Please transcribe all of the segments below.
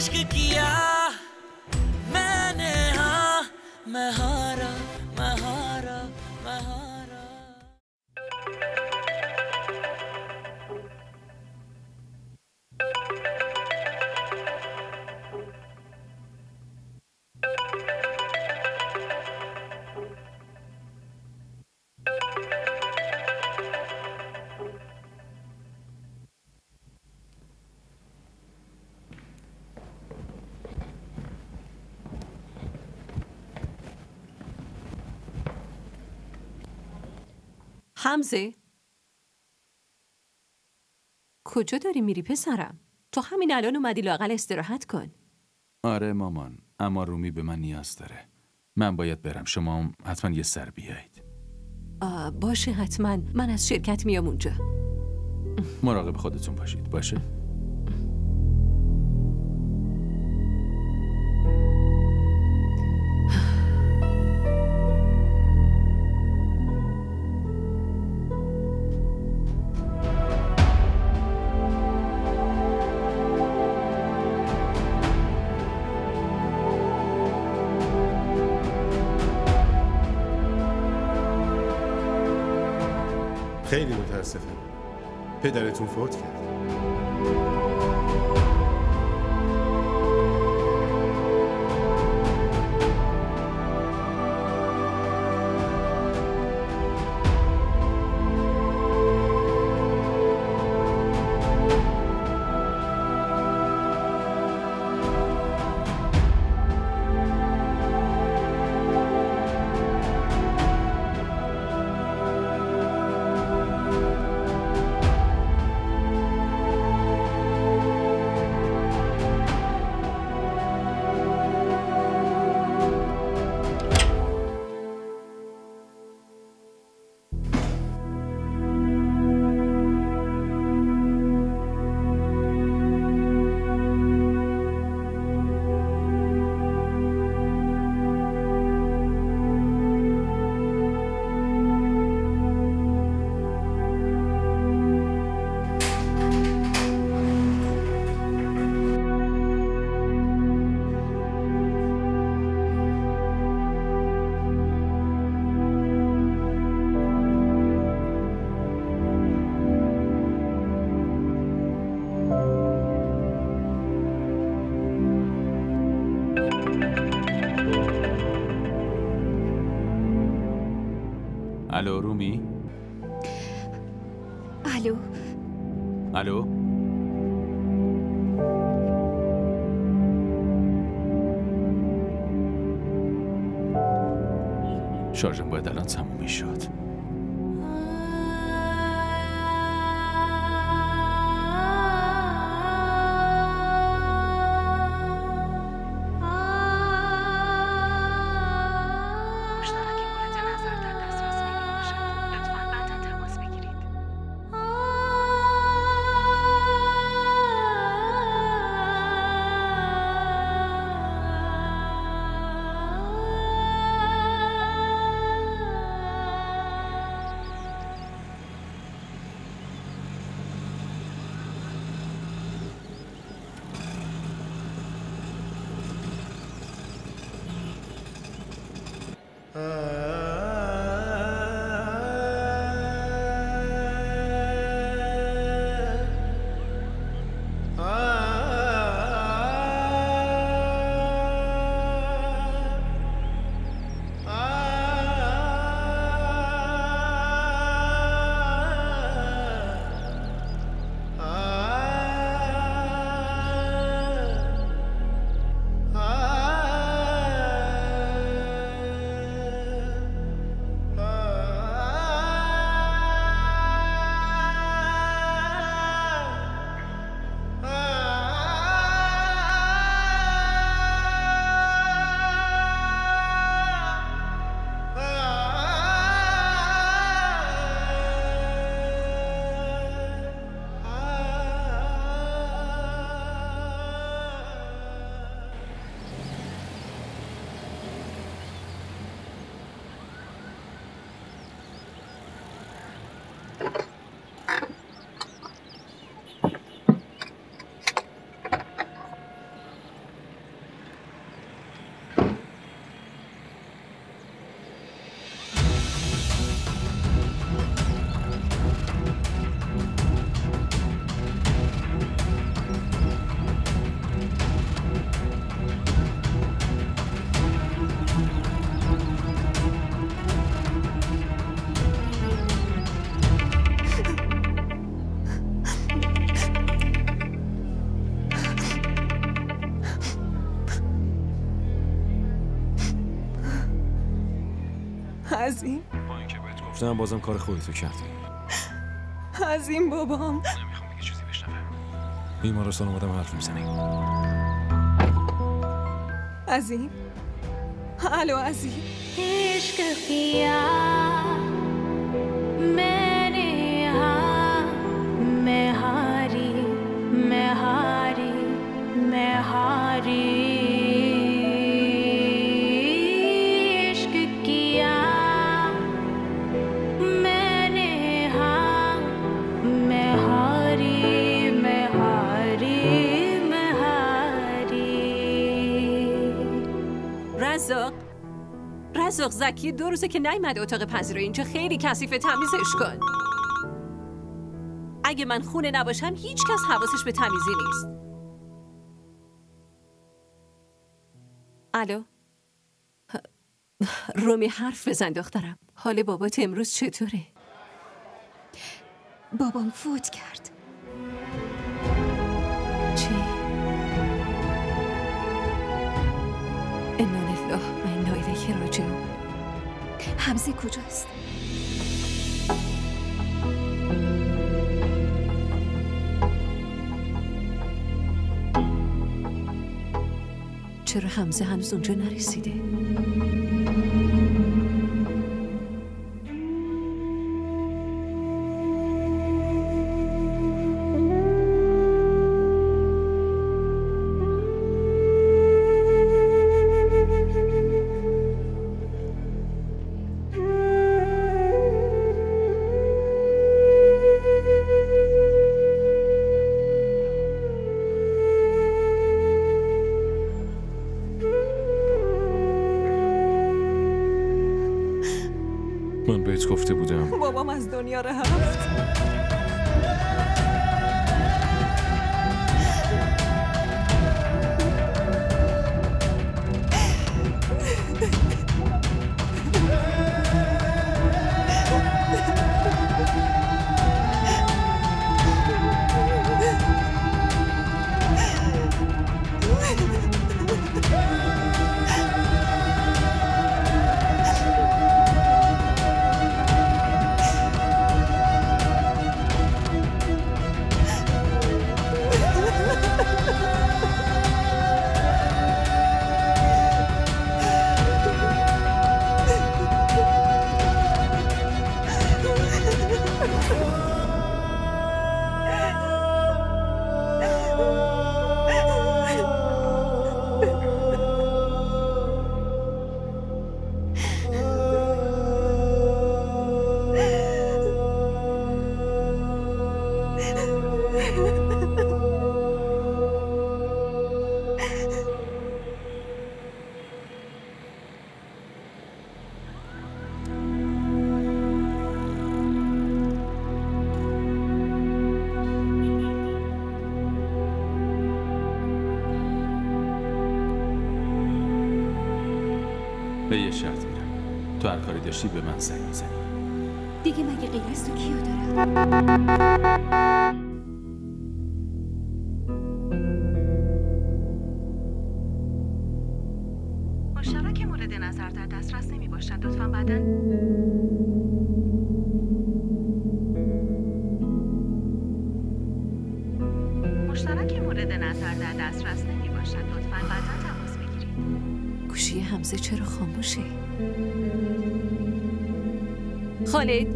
इश्क किया मैंने हाँ मैं हारा मैं हारा मैं हारा حمزه کجا داری میری پسرم؟ تو همین الان اومدی لااقل استراحت کن. آره مامان، اما رومی به من نیاز داره. من باید برم، شما هم حتما یه سر بیایید. باشه حتما، من از شرکت میام اونجا. مراقب خودتون باشید. باشه؟ خیلی متاسفم. پدرتون فوت کرد. الو رومی؟ الو الو؟ شارژم باید الان تموم میشد. عظیم. با اینکه بهت گفتم بازم کار خودتو کردی. عظیم بابام. نمیخوام دیگه چیزی بشنوم. بیمارستان اومدم حرف میزنیم. عظیم. الو عظیم. عشق کیا मैंने हाँ मैं हारी मैं हारी मैं हारी इश्क किया मैंने हाँ मैं हारी मैं हारी मैं हारी. رزاق زکی 2 روزه که نیومده اتاق پذیرایی. اینجا خیلی کثیفه، تمیزش کن. اگه من خونه نباشم هیچ کس حواسش به تمیزی نیست. الو رومی، حرف بزن دخترم. حال بابات امروز چطوره؟ بابام فوت کرد. چی؟ انا لله و انا الیه راجعون. حمزه کجاست؟ چرا حمزه هنوز اونجا نرسیده؟ من بهت گفته بودم. بابام از دنیا رفت. به یه شرط میرم، تو هر کاری داشتی به من زنگ میزنی. دیگه مگه غیر از تو کیو دارم؟ مشترک مورد نظر در دسترس نمی باشد. لطفاً بعداً مشترک مورد نظر در دسترس نمی باشد. لطفاً بعداً تماس بگیرید. گوشی حمزه چرا خاموشه؟ خالد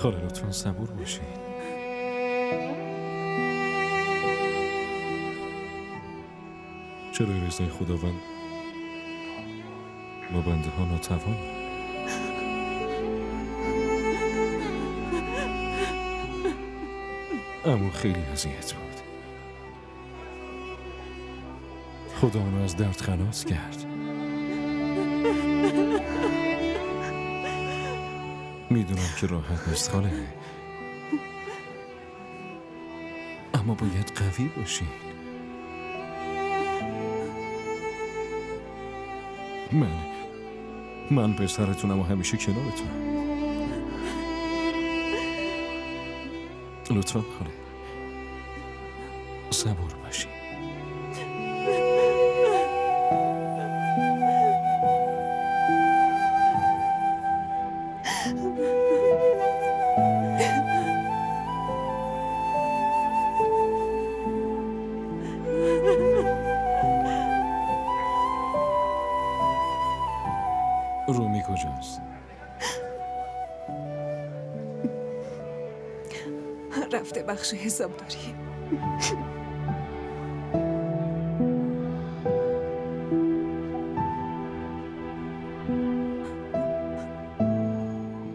خاله لطفا صبور باشین. چرا رضای خداوند ما بنده ها ناتوانیم؟ اما خیلی اذیت بود. خدا اونو از درد خلاص کرد. میدونم که راحت نیست خاله، اما باید قوی باشین. من پسرتونم و همیشه کنارتونم. لطفا خاله صبور باشی. رومی کجاست؟ رفته بخش حسابداری.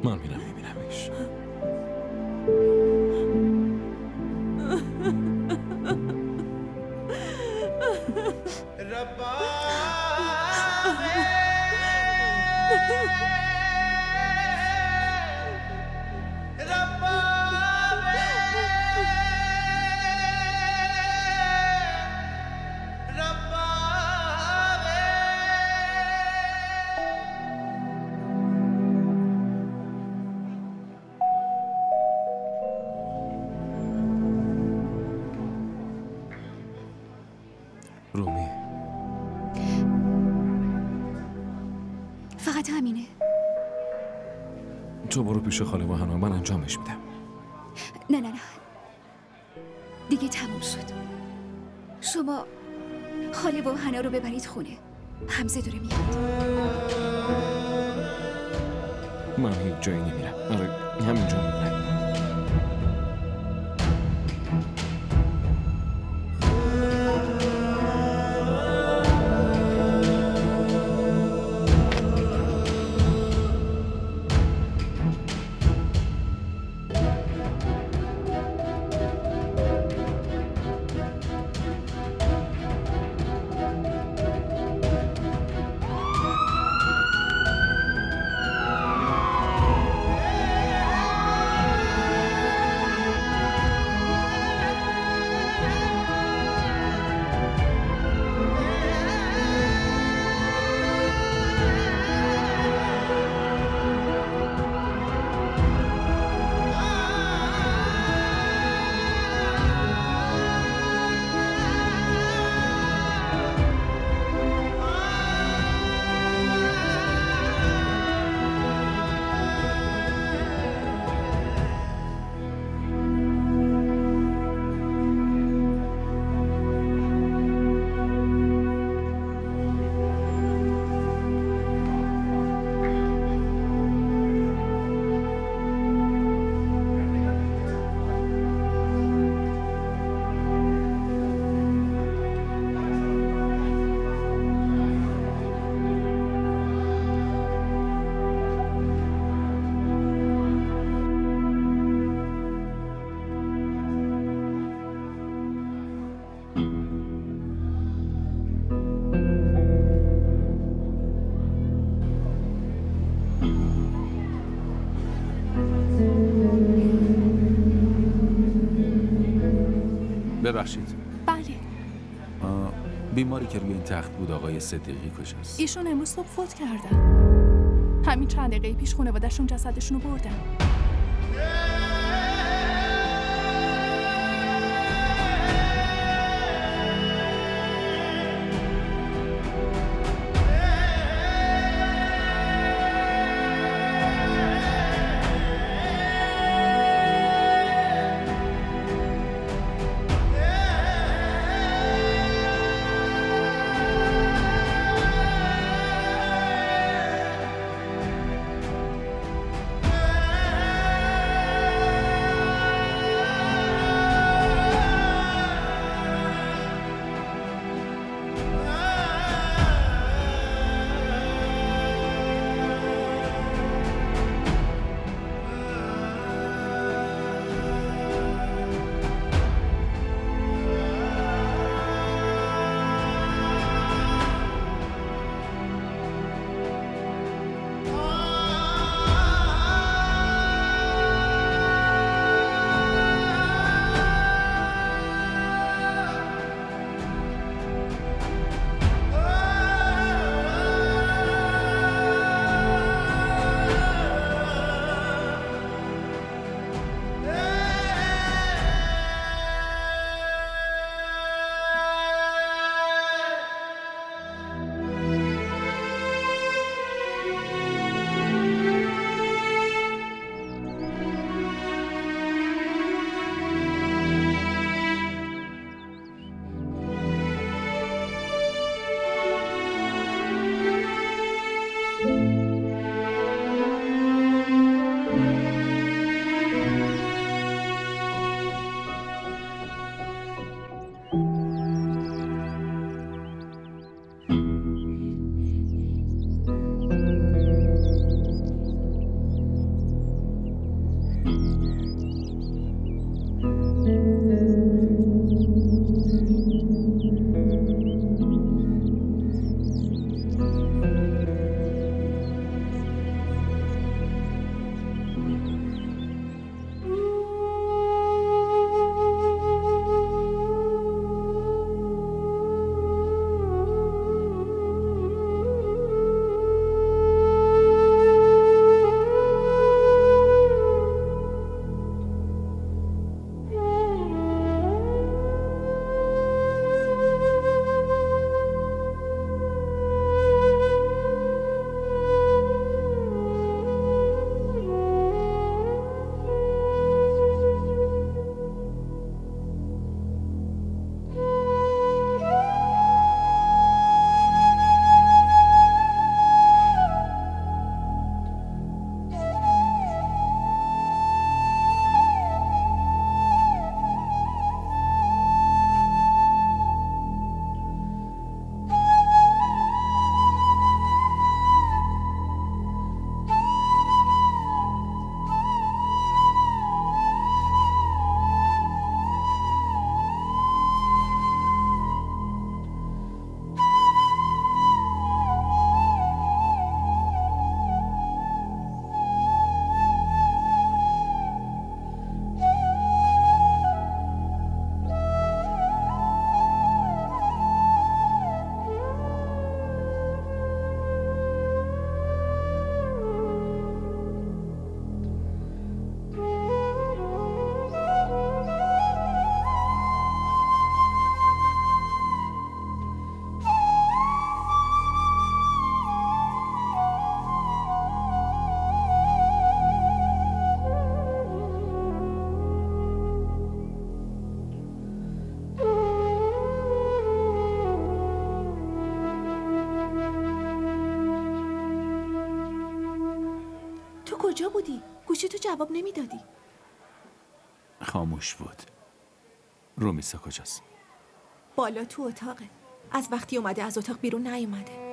من میبینمش. رومی فقط همینه. تو برو پیش خاله و حنا، من انجامش میدم. نه دیگه تموم شد. شما خاله و حنا رو ببرید خونه. حمزه داره میاد. من هیچ جایی نمیرم. آره همینجا میمونم. ببخشید. بله. بیماری که روی این تخت بود آقای صدیقی کجاست؟ ایشون امروز صبح فوت کردن. همین چند دقیقه پیش خانواده‌شون جسدشون رو بردن. کجا بودی؟ گوشی تو جواب نمیدادی. خاموش بود. رومیسا کجاست؟ بالا تو اتاقه. از وقتی اومده از اتاق بیرون نیومده.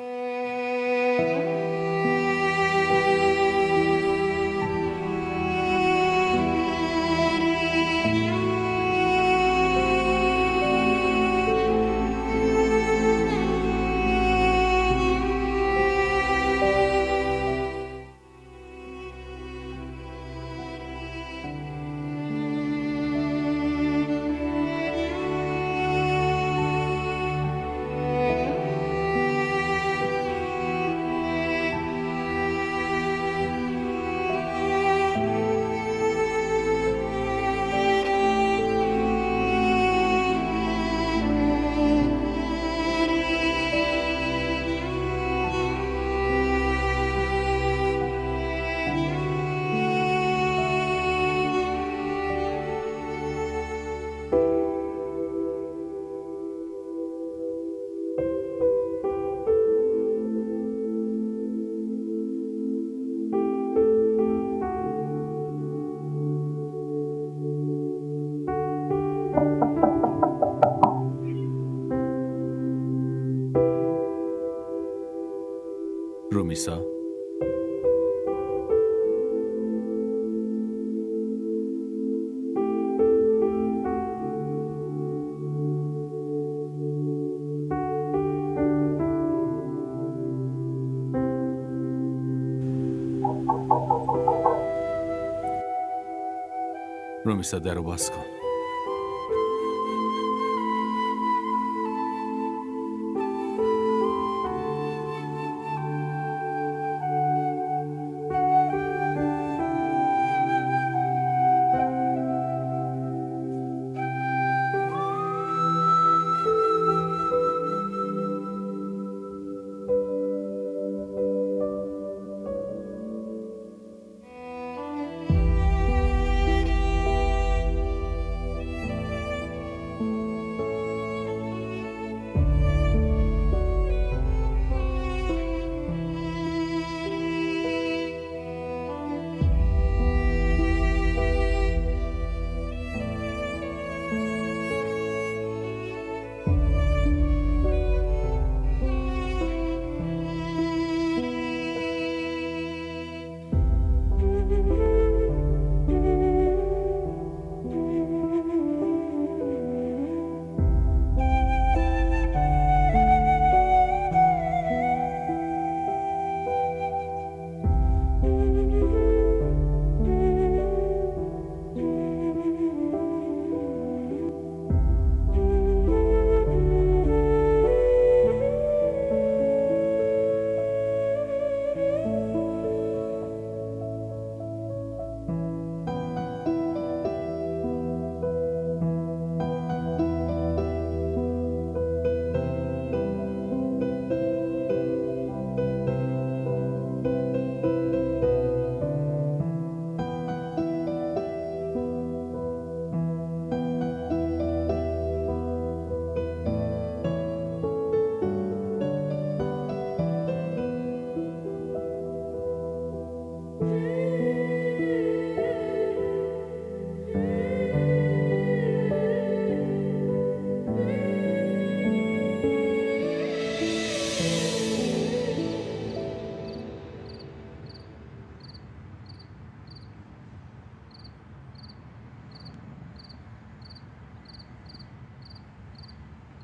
رومیسا رومیسا درو باز کن.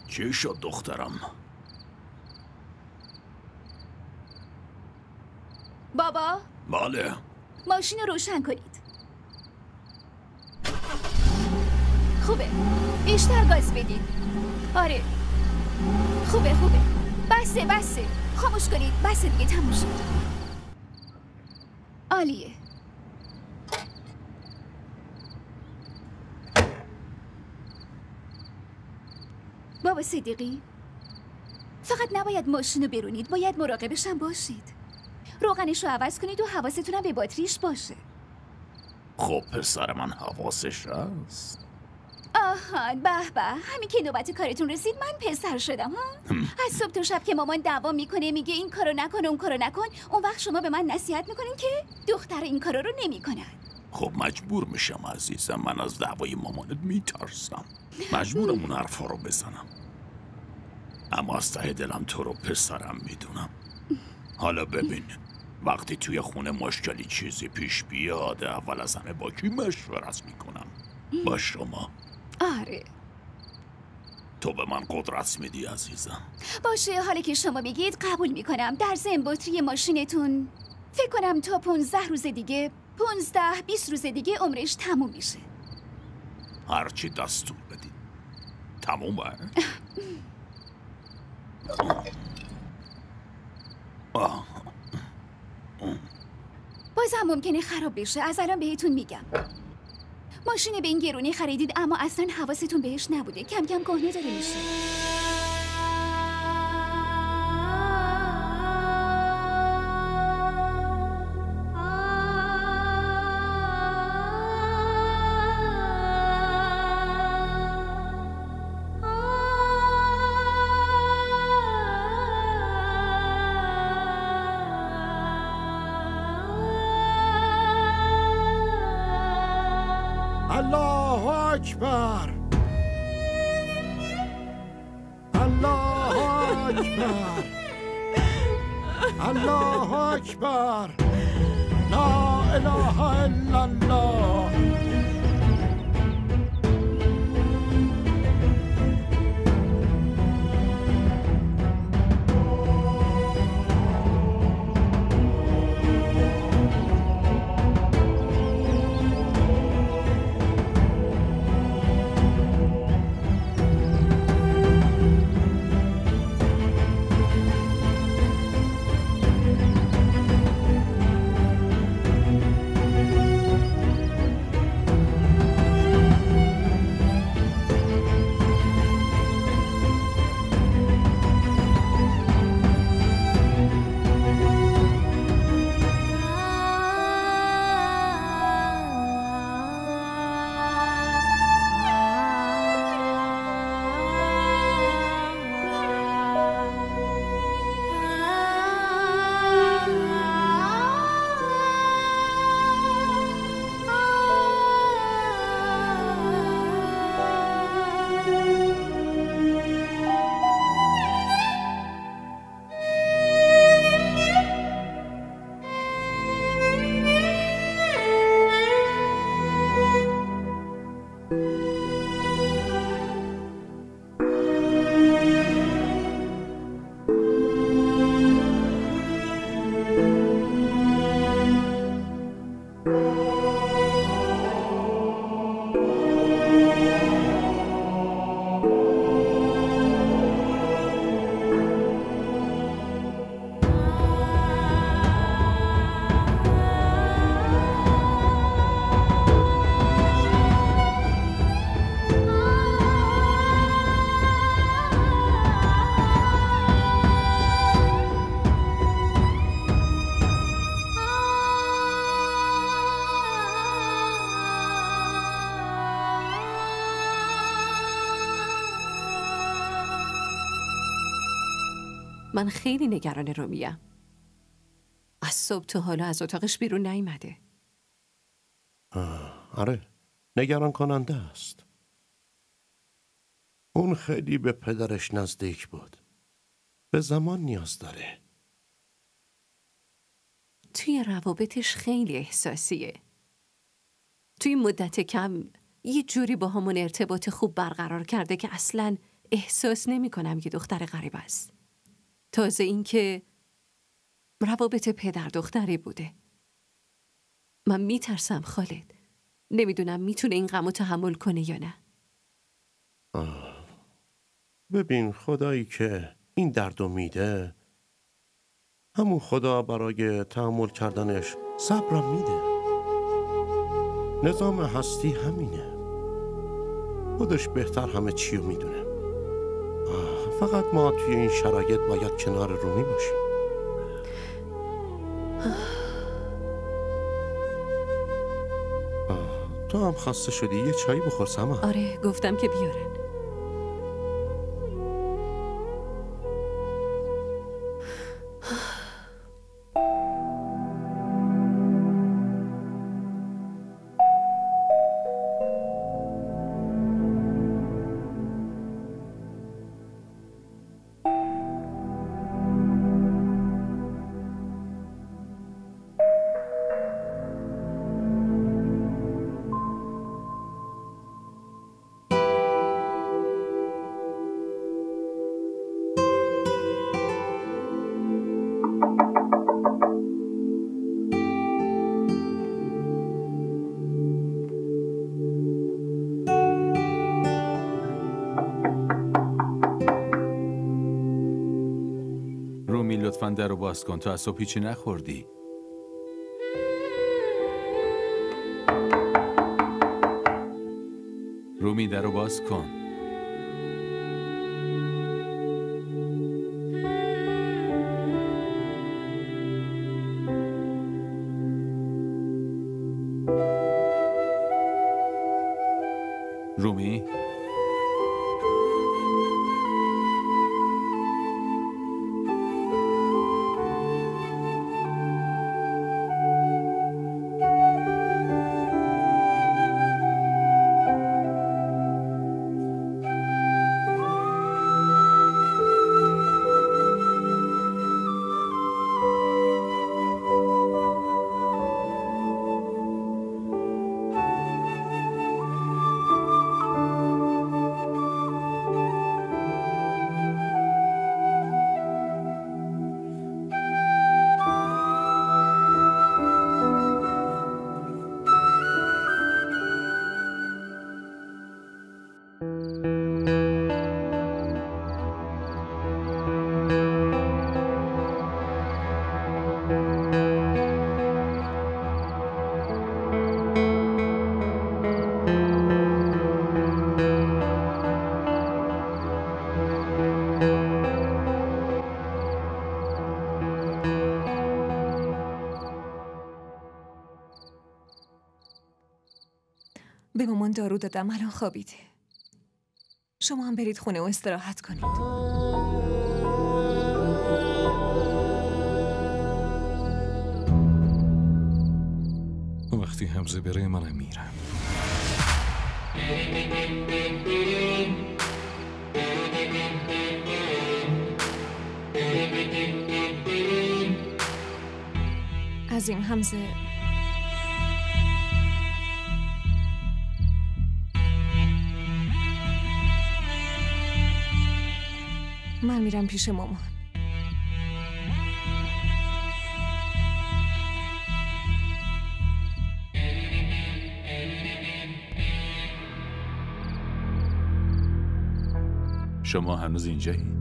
چی شد دخترم؟ بابا؟ بله. ماشین رو روشن کنید. خوبه. بیشتر گاز بدید. آره. خوبه. بسه. خاموش کنید. بسه دیگه، تموم شد. عالیه. بابا صدیقی، فقط نباید ماشین رو برونید، باید مراقبش هم باشید. روغنش رو عوض کنید و حواستون هم به باتریش باشه. خب پسر من حواسش هست. آهان به به، همین که نوبت کارتون رسید من پسر شدم ها. از صبح تا شب که مامان دعوا میکنه، میگه این کارو نکن اون کارو نکن، اون وقت شما به من نصیحت میکنین که دختر این کارا رو نمیکنن. خب مجبور میشم عزیزم، من از دعوای مامانت میترسم، مجبورم اون حرفا رو بزنم، اما از ته دلم تو رو پسرم میدونم. حالا ببین، وقتی توی خونه مشکلی چیزی پیش بیاد، اول از همه با کی مشورت میکنم؟ با شما. آره. تو به من قدرت میدی عزیزم. باشه، حالا که شما میگید قبول میکنم. در ضمن بطری ماشینتون فکر کنم تا 15 روز دیگه، 15-20 روز دیگه عمرش تموم میشه. هرچی دستور بدید. تمومه؟ بازم ممکنه خراب بشه، از الان بهتون میگم. ماشین به این گرونی خریدید اما اصلا حواستون بهش نبوده، کم کم کهنه داره میشه. الله اکبر، الله اکبر، الله اکبر، لا اله الا الله. من خیلی نگران رومیم. از صبح تا حالا از اتاقش بیرون نیامده. آره، نگران کننده است. اون خیلی به پدرش نزدیک بود. به زمان نیاز داره. توی روابطش خیلی احساسیه. توی مدت کم یه جوری با همون ارتباط خوب برقرار کرده که اصلاً احساس نمی کنم که دختر غریب است. تازه این که روابط پدر دختری بوده. من میترسم خالد. نمیدونم میتونه این غمو تحمل کنه یا نه. ببین، خدایی که این دردو میده، همون خدا برای تحمل کردنش صبرم میده. نظام هستی همینه. خودش بهتر همه چیو میدونه. فقط ما توی این شرایط باید کنار رومی باشیم. تو هم خسته شدی، یه چایی بخور سما. آره گفتم که بیارن. رومی لطفاً در رو باز کن، تو از صبح هیچی نخوردی. رومی در رو باز کن. رومی؟ به مامان دارو دادم، الان خوابیده. شما هم برید خونه و استراحت کنید. وقتی حمزه بره منم میرم. عظیم حمزه، من میرم پیش مامان. شما هنوز اینجایید؟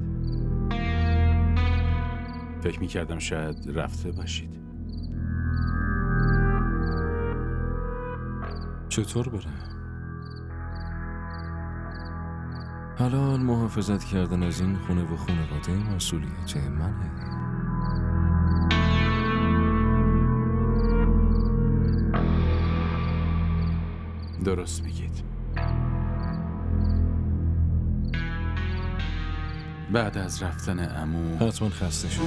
فکر میکردم شاید رفته باشید. چطور برم؟ الان محافظت کردن از این خونه و خانواده مسئولیت منه. درست میگید. بعد از رفتن عمو حتما خسته شد.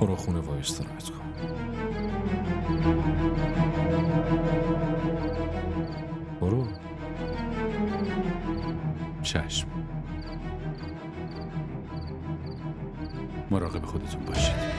برو خونه و استراحت کن. برو. چشم. مراقب خودتون باشید.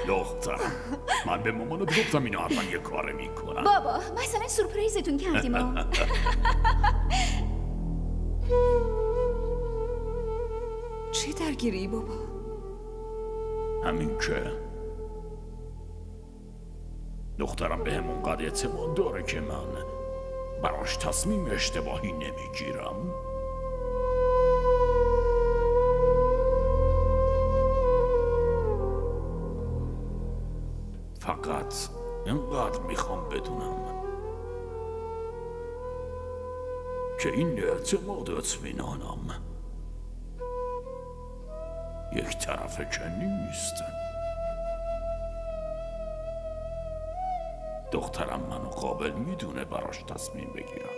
دخترم، من به مامانت گفتم اینو حتما یه کار میکنم. بابا مثلا سورپرایزتون کردیم ها. چه درگیری بابا؟ همین که دخترم به همون قدر اعتماد داره که من براش تصمیم اشتباهی نمیگیرم. فقط اینقدر میخوام بدونم که این اعتماد و اطمینانم یک طرفه که نیست. دخترم منو قابل میدونه براش تصمیم بگیرم.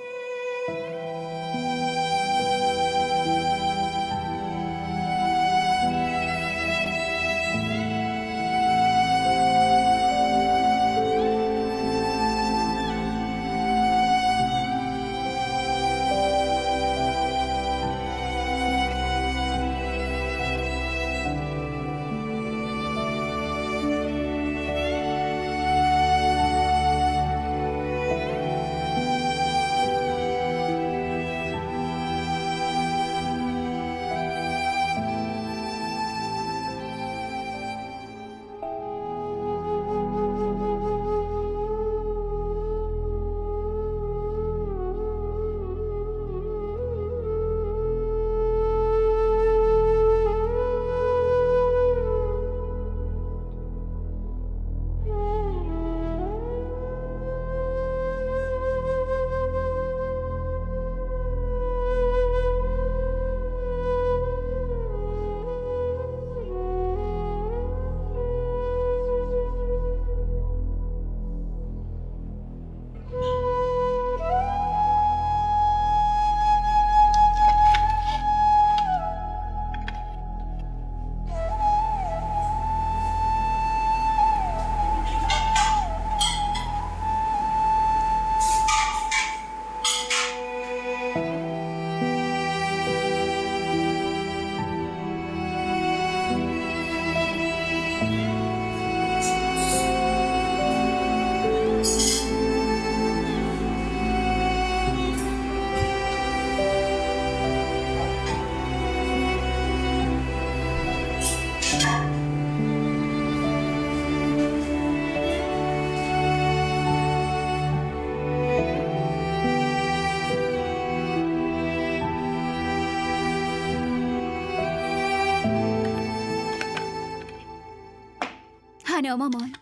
هانا مامان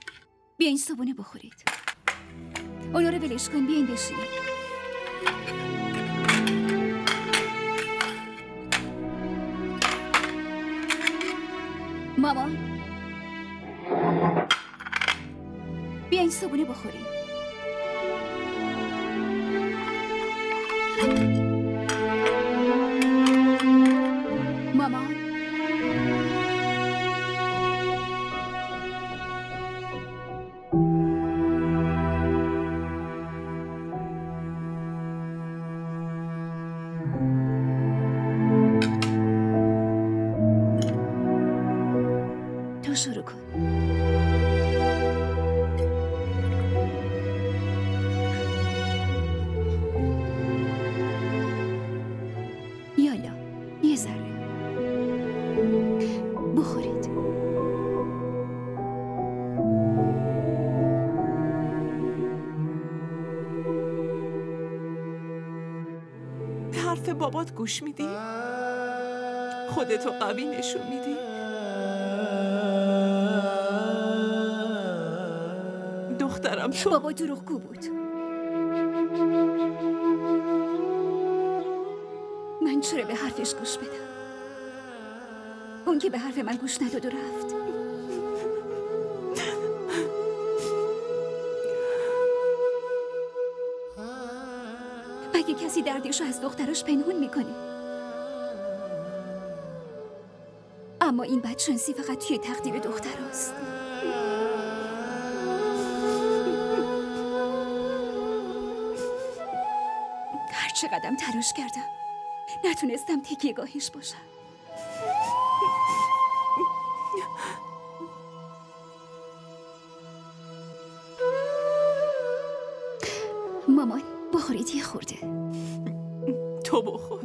بیاین صبونه بخورید. اونا رو ولش کن، بیاین بشینید. مامان بیاین صبونه بخورید. مامان شروع کن. یالا یه ذره بخورید. به حرف بابات گوش میدی؟ خودتو قوی نشون میدی؟ دخترم تو بابا دروغگو بود. من چرا به حرفش گوش بدم؟ اون که به حرف من گوش نداد و رفت. مگه کسی دردشو از دختراش پنهون میکنه؟ اما این بدشانسی فقط توی تقدیر دختراست. هر چقدرم تلاش کردم نتونستم تکیه‌گاهش باشم. بخورید یه خورده. تو بخور.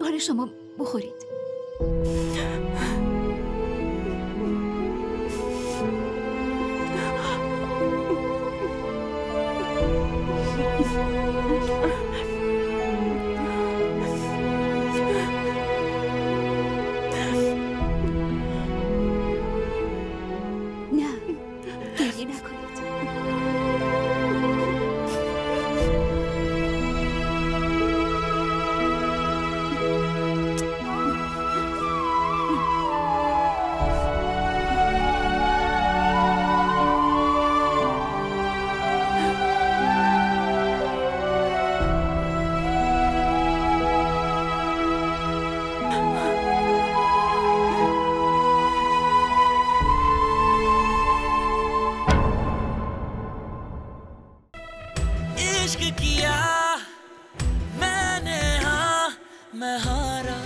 حالا شما بخورید. نه، گریه نکنید. इश्क किया मैंने हाँ महारा